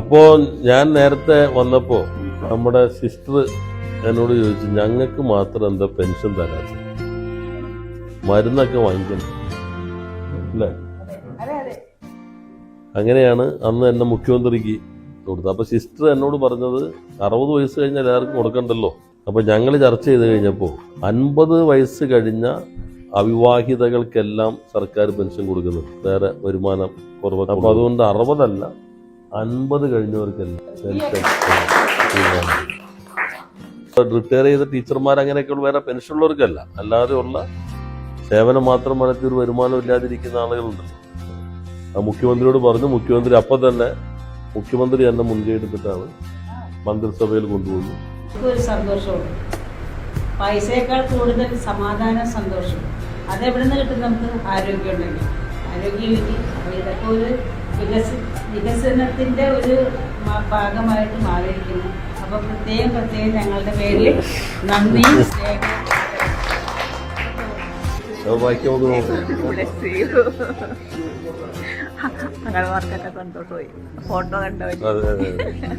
അപ്പോൾ ഞാൻ നേരത്തെ വന്നപ്പോൾ നമ്മുടെ സിസ്റ്റർ എന്നോട് ചോദിച്ചു, ഞങ്ങൾക്ക് മാത്രം എന്താ പെൻഷൻ തരാത്ത, മരുന്നൊക്കെ വാങ്ങിക്കണം അല്ലേ? അങ്ങനെയാണ് അന്ന് എന്നെ മുഖ്യമന്ത്രിക്ക് കൊടുത്തത്. അപ്പോൾ സിസ്റ്റർ എന്നോട് പറഞ്ഞത് 60 വയസ്സ് കഴിഞ്ഞാൽ എല്ലാവർക്കും കൊടുക്കണ്ടല്ലോ. അപ്പോൾ ഞങ്ങൾ ചർച്ച ചെയ്ത് കഴിഞ്ഞപ്പോൾ 50 വയസ്സ് കഴിഞ്ഞ അവിവാഹിതകൾക്കെല്ലാം സർക്കാർ പെൻഷൻ കൊടുക്കുന്നുണ്ട്, വേറെ വരുമാനം കുറവ്. അപ്പോൾ അതുകൊണ്ട് 60 അല്ല 50 കഴിഞ്ഞവർക്കെല്ലാം പെൻഷൻ. റിട്ടയർ ചെയ്ത ടീച്ചർമാർ അങ്ങനെയൊക്കെയുള്ള വേറെ പെൻഷൻ ഉള്ളവർക്കല്ല, അല്ലാതെ ഉള്ള സേവനം മാത്രം നടത്തി ഒരു വരുമാനം ഇല്ലാതിരിക്കുന്ന ആളുകളുണ്ടല്ലോ. ആ മുഖ്യമന്ത്രിയോട് പറഞ്ഞു. മുഖ്യമന്ത്രി അപ്പം തന്നെ മുൻകൈ എടുത്തിട്ടാണ് മന്ത്രിസഭയിൽ കൊണ്ടുപോകുന്നത്. ഒരു സന്തോഷമുണ്ട്, പൈസയേക്കാൾ കൂടുതൽ സമാധാനം, സന്തോഷം. അതെവിടെ നിന്ന് കിട്ടും? നമുക്ക് ആരോഗ്യം ഉണ്ടെങ്കിൽ, ആരോഗ്യമില്ല. അപ്പോൾ ഇതൊക്കെ ഒരു വികസനത്തിന്റെ ഒരു ഭാഗമായിട്ട് മാറിയിരിക്കുന്നു. അപ്പോൾ പ്രത്യേകം ഞങ്ങളുടെ പേരിൽ നന്ദി. അങ്ങനെ സന്തോഷമായി ഫോട്ടോ കണ്ടോ.